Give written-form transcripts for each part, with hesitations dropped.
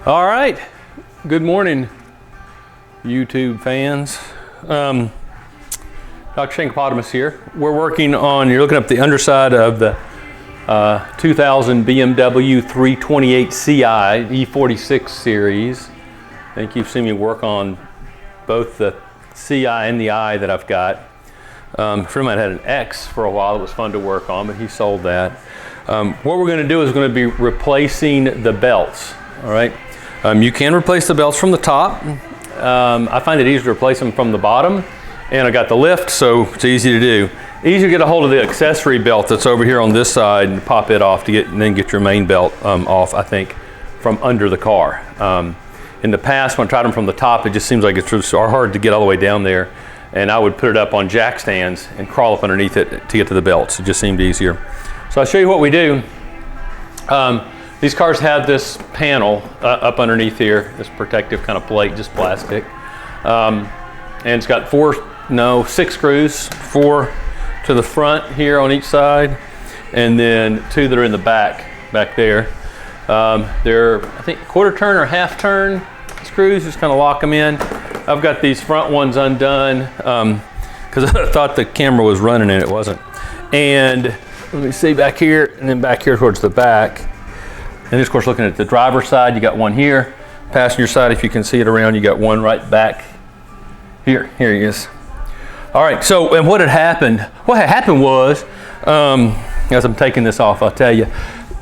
All right, good morning, YouTube fans. Dr. Shankopotamus here. We're working on, you're looking up the underside of the 2000 BMW 328 Ci e46 series. I think you've seen me work on both the Ci and the I that I've got. A friend of mine had an X for a while. It was fun to work on, but he sold that. What we're going to do is going to be replacing the belts. All right. You can replace the belts from the top. I find it easier to replace them from the bottom, and I got the lift, so it's easy to do. Easy to get a hold of the accessory belt that's over here on this side and pop it off to get, and then get your main belt off, I think, from under the car. In the past, when I tried them from the top, it just seems like it's so hard to get all the way down there, and I would put it up on jack stands and crawl up underneath it to get to the belts. It just seemed easier. So I'll show you what we do. These cars have this panel up underneath here, this protective kind of plate, just plastic. And it's got six screws, 4 to the front here on each side, and then 2 that are in the back there. They're, I think, quarter turn or half turn screws, just kind of lock them in. I've got these front ones undone because I thought the camera was running and it wasn't. And let me see back here, and then back here towards the back. And of course, looking at the driver's side, you got one here. Passenger side, if you can see it around, you got one right back here. Here he is. All right, so, and what had happened was, as I'm taking this off, I'll tell you,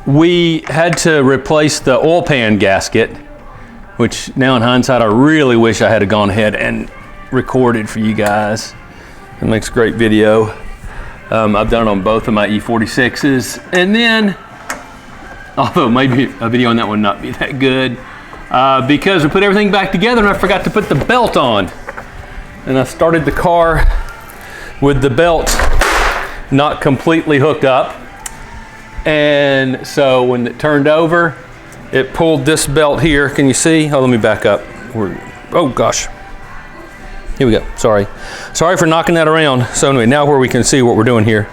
we had to replace the oil pan gasket, which now in hindsight, I really wish I had gone ahead and recorded for you guys. It makes great video. I've done it on both of my E46s. And then, although maybe a video on that one not be that good, because we put everything back together and I forgot to put the belt on. And I started the car with the belt not completely hooked up. And so when it turned over, it pulled this belt here. Can you see? Oh, let me back up. Oh gosh. Here we go. Sorry for knocking that around. So anyway, now where we can see what we're doing here.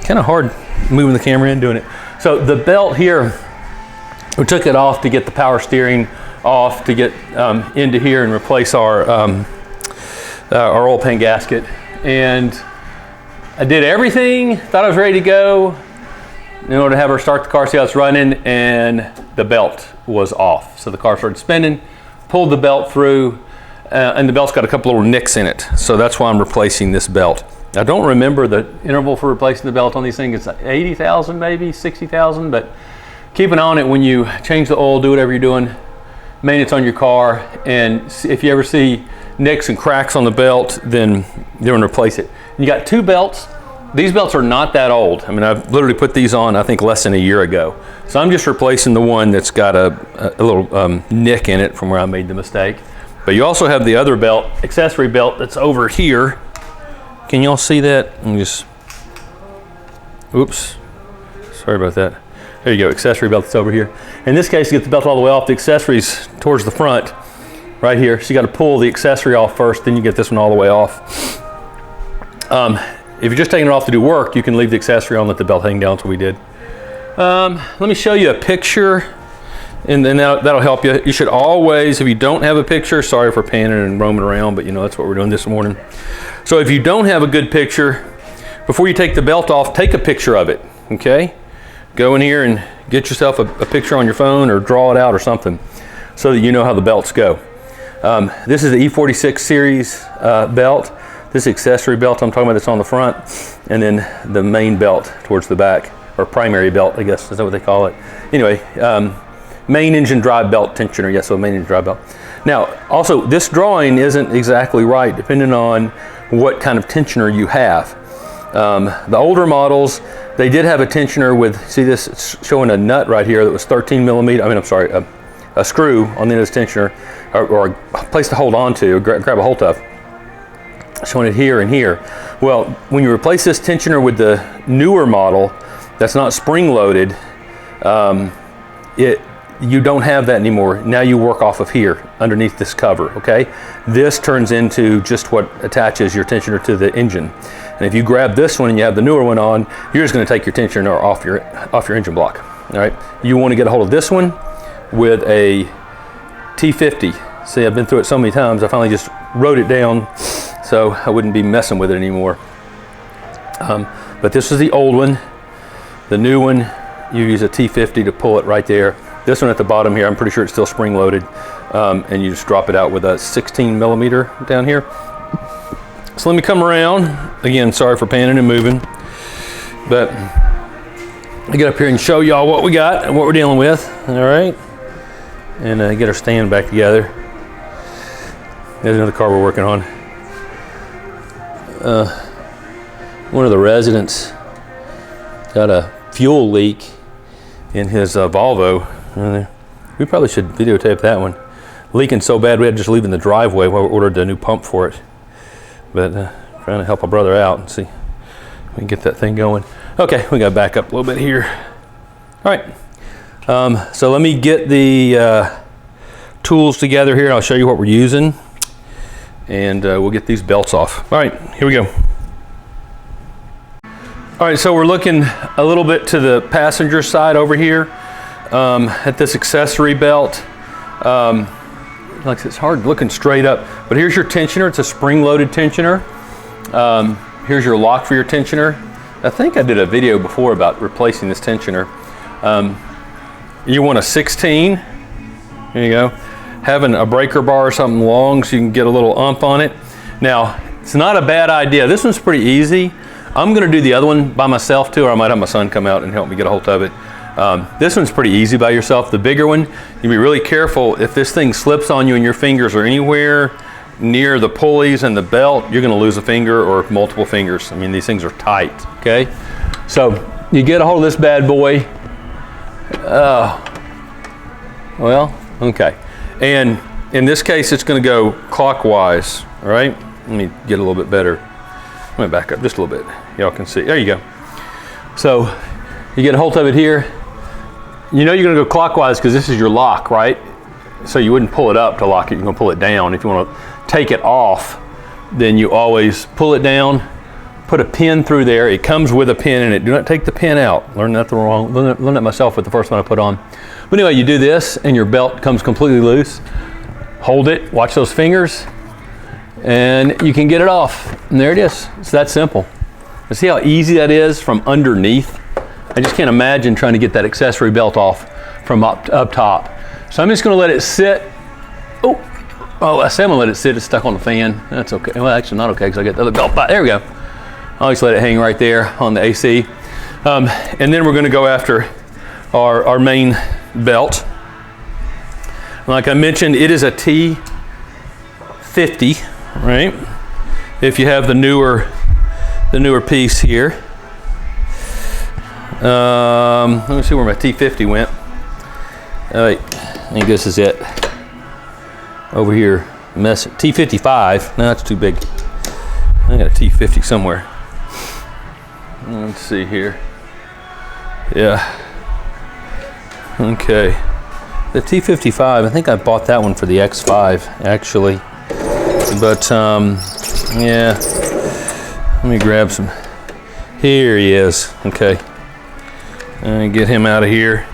Kind of hard moving the camera in doing it. So the belt here, we took it off to get the power steering off, to get into here and replace our oil pan gasket. And I did everything, thought I was ready to go in order to have her start the car, see how it's running, and the belt was off. So the car started spinning, pulled the belt through, and the belt's got a couple little nicks in it. So that's why I'm replacing this belt. I don't remember the interval for replacing the belt on these things. It's like 80,000 maybe, 60,000, but keep an eye on it when you change the oil, do whatever you're doing, maintenance on your car, and if you ever see nicks and cracks on the belt, then they're gonna replace it. You got 2 belts. These belts are not that old. I mean, I've literally put these on, I think, less than a year ago. So I'm just replacing the one that's got a little nick in it from where I made the mistake. But you also have the other belt, accessory belt, that's over here. Can y'all see that? Oops, sorry about that. There you go, accessory belt that's over here. In this case, you get the belt all the way off, the accessories towards the front, right here. So you gotta pull the accessory off first, then you get this one all the way off. If you're just taking it off to do work, you can leave the accessory on, let the belt hang down, that's what we did. Let me show you a picture, and then that'll help you. You should always, if you don't have a picture, sorry for panning and roaming around, but you know, that's what we're doing this morning. So if you don't have a good picture, before you take the belt off, take a picture of it, okay? Go in here and get yourself a picture on your phone or draw it out or something so that you know how the belts go. This is the E46 series belt. This accessory belt I'm talking about that's on the front, and then the main belt towards the back, or primary belt, I guess, is that what they call it? Anyway, main engine drive belt tensioner, yes, so main engine drive belt. Now, also, this drawing isn't exactly right, depending on what kind of tensioner you have. The older models, they did have a tensioner with, see this, it's showing a nut right here that was 13 millimeter, a screw on the end of this tensioner, or a place to hold on to, or grab a hold of. Showing it here and here. Well, when you replace this tensioner with the newer model that's not spring loaded, you don't have that anymore. Now you work off of here underneath this cover, okay? This turns into just what attaches your tensioner to the engine. And if you grab this one and you have the newer one on, you're just gonna take your tensioner off your engine block, all right? You wanna get a hold of this one, with a T50. See, I've been through it so many times, I finally just wrote it down so I wouldn't be messing with it anymore. But this is the old one. The new one, you use a T50 to pull it right there. This one at the bottom here, I'm pretty sure it's still spring loaded. And you just drop it out with a 16 millimeter down here. So let me come around. Again, sorry for panning and moving. But I get up here and show y'all what we got and what we're dealing with, all right? And get our stand back together. There's another car we're working on. One of the residents got a fuel leak in his Volvo. We probably should videotape that one. Leaking so bad we had to just leave in the driveway while we ordered a new pump for it. But trying to help a brother out and see if we can get that thing going. Okay, we got to back up a little bit here. All right, so let me get the tools together here. I'll show you what we're using, and we'll get these belts off. All right, here we go. All right, so we're looking a little bit to the passenger side over here at this accessory belt. Like it's hard looking straight up, but here's your tensioner. It's a spring-loaded tensioner. Here's your lock for your tensioner. I think I did a video before about replacing this tensioner. You want a 16. There you go. Having a breaker bar or something long so you can get a little ump on it. Now, it's not a bad idea. This one's pretty easy. I'm gonna do the other one by myself too, or I might have my son come out and help me get a hold of it. This one's pretty easy by yourself. The bigger one, you be really careful. If this thing slips on you and your fingers are anywhere near the pulleys and the belt, you're gonna lose a finger or multiple fingers. I mean, these things are tight, okay? So you get a hold of this bad boy. Well, okay. And in this case, it's gonna go clockwise, all right? Let me get a little bit better. Let me back up just a little bit. Y'all can see, there you go. So you get a hold of it here. You know you're gonna go clockwise because this is your lock, right? So you wouldn't pull it up to lock it, you're gonna pull it down. If you wanna take it off, then you always pull it down, put a pin through there. It comes with a pin in it. Do not take the pin out. Learned that myself with the first one I put on. But anyway, you do this and your belt comes completely loose. Hold it, watch those fingers, and you can get it off. And there it is, it's that simple. And see how easy that is from underneath? I just can't imagine trying to get that accessory belt off from up top. So I'm just gonna let it sit. Oh, I said I'm gonna let it sit, it's stuck on the fan. That's okay, well actually not okay because I got the other belt back. There we go. I'll just let it hang right there on the AC. And then we're gonna go after our main belt. Like I mentioned, it is a T50, right? If you have the newer piece here. Let me see where my T50 went. I think this is it. Over here, T55. No, that's too big. I got a T50 somewhere. Let's see here. Yeah. Okay. The T55, I think I bought that one for the X5, actually. But, yeah. Let me grab some. Here he is. Okay. And get him out of here.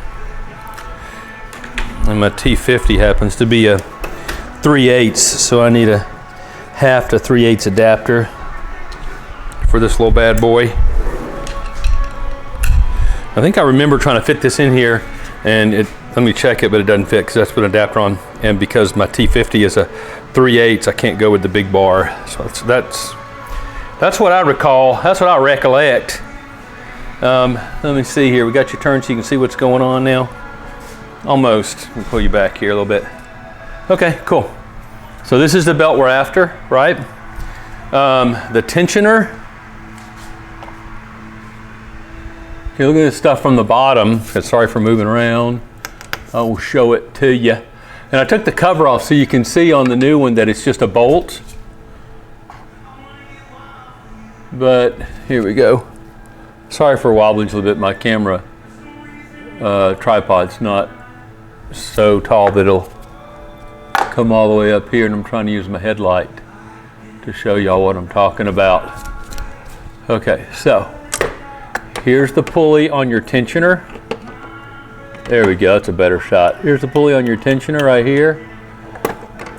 And my T50 happens to be a 3/8, so I need a 1/2 to 3/8 adapter for this little bad boy. I think I remember trying to fit this in here, and let me check it, but it doesn't fit because that's put an adapter on. And because my T50 is a 3/8, I can't go with the big bar. So that's what I recall. That's what I recollect. Let me see here. We got your turn so you can see what's going on now. Almost. Let me pull you back here a little bit. Okay, cool. So this is the belt we're after, right? The tensioner. Okay, look at this stuff from the bottom. Sorry for moving around. I will show it to you. And I took the cover off so you can see on the new one that it's just a bolt. But here we go. Sorry for wobbling a little bit. My camera tripod's not so tall that it'll come all the way up here, and I'm trying to use my headlight to show y'all what I'm talking about. Okay, so here's the pulley on your tensioner. There we go, that's a better shot. Here's the pulley on your tensioner right here.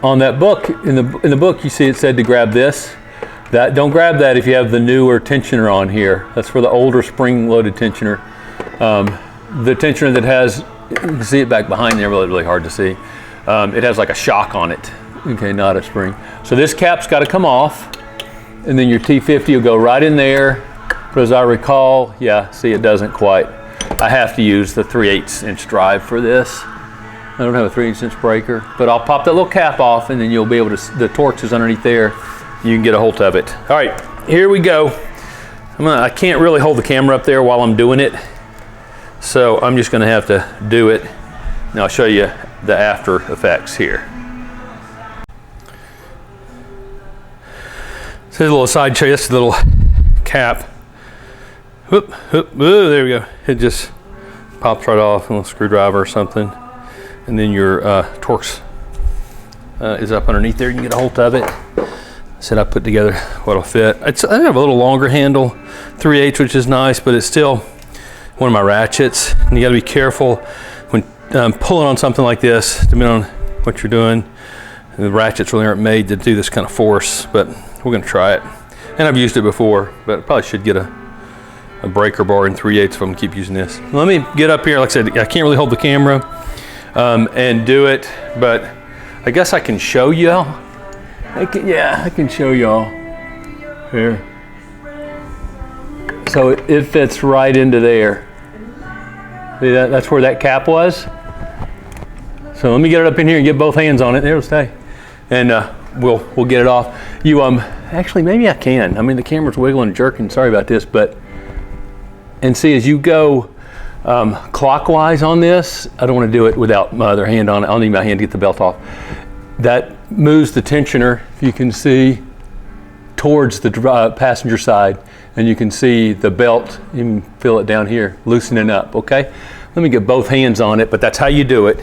On that book, in the book, you see it said to grab this. Don't grab that if you have the newer tensioner on here. That's for the older spring-loaded tensioner. The tensioner that has, you can see it back behind there, really hard to see. It has like a shock on it. Okay, not a spring. So this cap's got to come off, and then your T50 will go right in there. But as I recall, yeah, see, it doesn't quite. I have to use the 3/8 inch drive for this. I don't have a 3/8 inch breaker, but I'll pop that little cap off, and then you'll be able to, the Torx is underneath there. You can get a hold of it. All right, here we go. I can't really hold the camera up there while I'm doing it, so I'm just gonna have to do it. Now I'll show you the after effects here. So here's a little side show. This is a little cap. Whoop, whoop, whoa, there we go. It just pops right off, a little screwdriver or something. And then your Torx is up underneath there. You can get a hold of it. Said I put together what'll fit. I have a little longer handle, 3/8, which is nice, but it's still one of my ratchets. And you gotta be careful when pulling on something like this, depending on what you're doing. And the ratchets really aren't made to do this kind of force, but we're gonna try it. And I've used it before, but I probably should get a breaker bar in 3/8 if I'm gonna keep using this. Let me get up here. Like I said, I can't really hold the camera and do it, but I guess I can show y'all. I can show y'all here. So it fits right into there. See that? That's where that cap was. So let me get it up in here and get both hands on it. There it'll stay, and we'll get it off. You actually maybe I can. I mean the camera's wiggling and jerking. Sorry about this, but and see as you go clockwise on this, I don't want to do it without my other hand on it. I'll need my hand to get the belt off. That moves the tensioner, if you can see, towards the passenger side, and you can see the belt, you can feel it down here, loosening up, okay? Let me get both hands on it, but that's how you do it.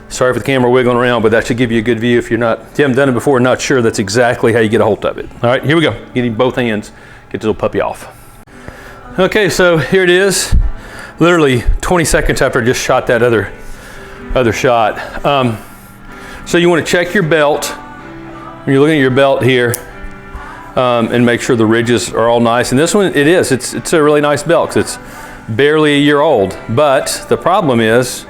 Sorry for the camera wiggling around, but that should give you a good view if you haven't done it before and not sure, that's exactly how you get a hold of it. All right, here we go. Getting both hands, get this little puppy off. Okay, so here it is. Literally 20 seconds after I just shot that other shot. So you want to check your belt. When you're looking at your belt here, and make sure the ridges are all nice. And this one, it's a really nice belt because it's barely a year old. But the problem is,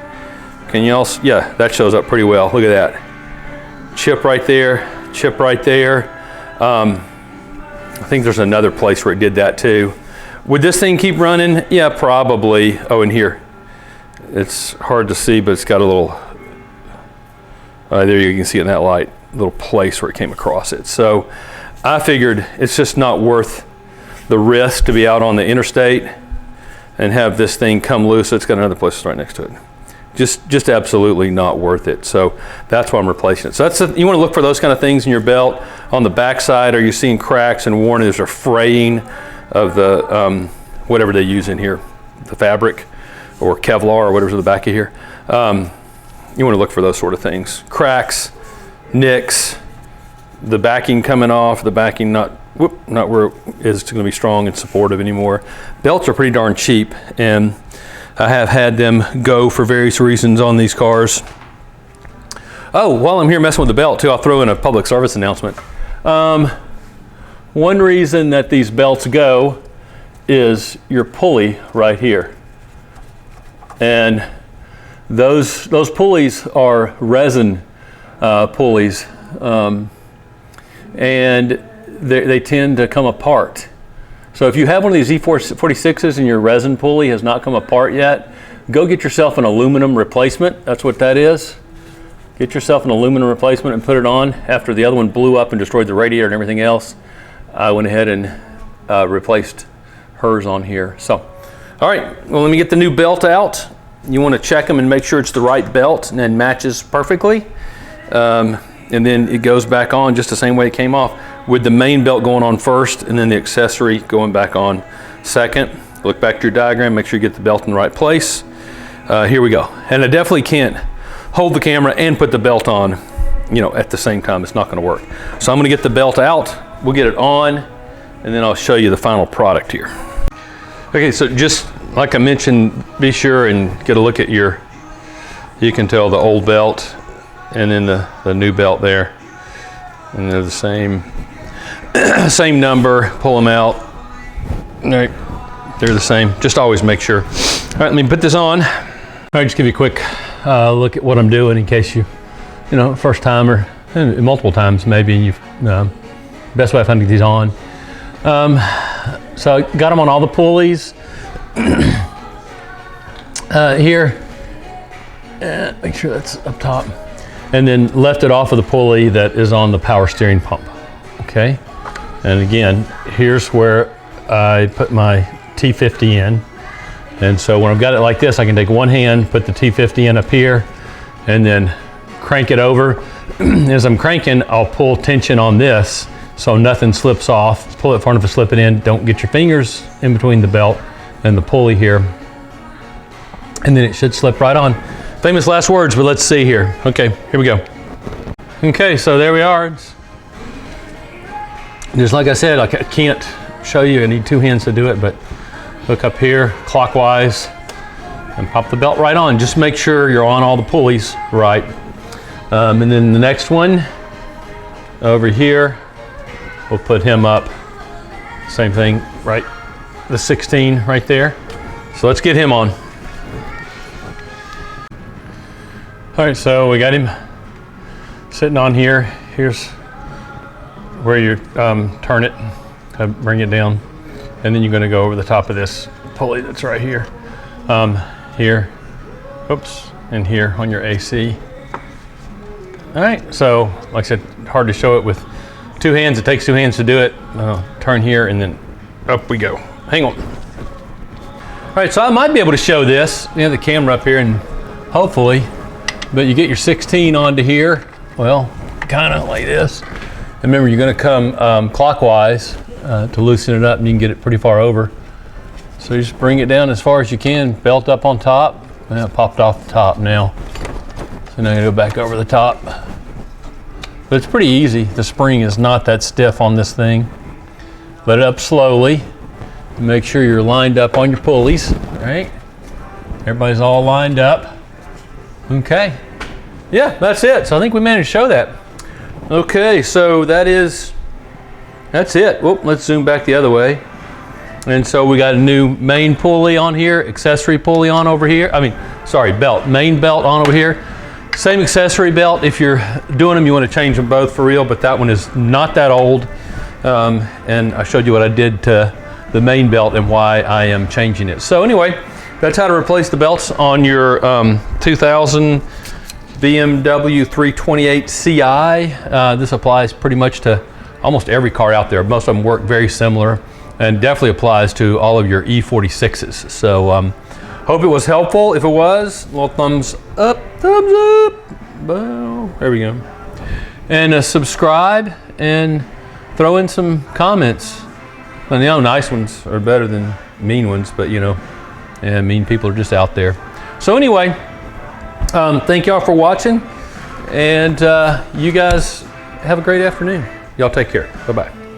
can you also, yeah, that shows up pretty well. Look at that. Chip right there, chip right there. I think there's another place where it did that too. Would this thing keep running? Yeah, probably. Oh, and here. It's hard to see, but it's got a little, there you can see it in that light, little place where it came across it. So I figured it's just not worth the risk to be out on the interstate and have this thing come loose. It's got another place right next to it. Just absolutely not worth it. So that's why I'm replacing it. So you want to look for those kind of things in your belt. On the backside, are you seeing cracks and warnings or fraying of the whatever they use in here, the fabric or Kevlar or whatever's in the back of here. You want to look for those sort of things. Cracks, nicks, the backing coming off, the backing not where it is going to be strong and supportive anymore. Belts are pretty darn cheap, and I have had them go for various reasons on these cars. Oh, while I'm here messing with the belt too, I'll throw in a public service announcement. One reason that these belts go is your pulley right here. And those pulleys are resin pulleys, and they tend to come apart. So if you have one of these e46s and your resin pulley has not come apart yet, go get yourself an aluminum replacement. That's what that is. Get yourself an aluminum replacement and put it on. After the other one blew up and destroyed the radiator and everything else, I went ahead and replaced hers on here. So, all right, well, let me get the new belt out. You want to check them and make sure it's the right belt and then matches perfectly. And then it goes back on just the same way it came off, with the main belt going on first and then the accessory going back on second. Look back to your diagram, make sure you get the belt in the right place. Here we go. And I definitely can't hold the camera and put the belt on, at the same time. It's not going to work. So I'm going to get the belt out. We'll get it on, and then I'll show you the final product here. Okay, so just like I mentioned, be sure and get a look at your you can tell the old belt and then the new belt there. And they're the same, same number. Pull them out. All right, they're the same. Just always make sure. All right, let me put this on. All right, just give you a quick look at what I'm doing in case you know, first time or multiple times maybe, and you've, best way I found to get these on. So I got them on all the pulleys. Here, make sure that's up top. And then left it off of the pulley that is on the power steering pump, okay? And again, here's where I put my T50 in. And so when I've got it like this, I can take one hand, put the T50 in up here, and then crank it over. As I'm cranking, I'll pull tension on this so nothing slips off. Pull it far enough to slip it in. Don't get your fingers in between the belt and the pulley here. And then it should slip right on. Famous last words, but let's see here. Okay, here we go. Okay, so there we are. Just like I said, I can't show you. I need two hands to do it, but hook up here clockwise and pop the belt right on. Just make sure you're on all the pulleys right. And then the next one over here, we'll put him up. Same thing, right? The 16 right there. So let's get him on. All right, so we got him sitting on here. Here's where you turn it, bring it down, and then you're going to go over the top of this pulley that's right here. Here, oops, and here on your AC. All right, so like I said, hard to show it with two hands. It takes two hands to do it. Turn here and then up we go. Hang on. All right, so I might be able to show this. You have the camera up here and hopefully, but you get your 16 onto here. Well, kind of like this. And remember, you're gonna come clockwise to loosen it up, and you can get it pretty far over. So you just bring it down as far as you can, belt up on top. Well, it popped off the top now. So now you go back over the top. But it's pretty easy. The spring is not that stiff on this thing. Let it up slowly. Make sure you're lined up on your pulleys, right? Everybody's all lined up. Okay. Yeah, that's it. So I think we managed to show that. Okay, so that's it. Whoop, let's zoom back the other way. And so we got a new main pulley on here, accessory pulley on over here. Belt, main belt on over here. Same accessory belt. If you're doing them, you want to change them both for real, but that one is not that old. And I showed you what I did to the main belt and why I am changing it. So anyway, that's how to replace the belts on your 2000 BMW 328 CI. This applies pretty much to almost every car out there. Most of them work very similar and definitely applies to all of your e46s. So hope it was helpful. If it was, a little thumbs up, Well, there we go. And subscribe and throw in some comments. And nice ones are better than mean ones, but and mean people are just out there. So anyway, thank y'all for watching, and you guys have a great afternoon. Y'all take care. Bye-bye.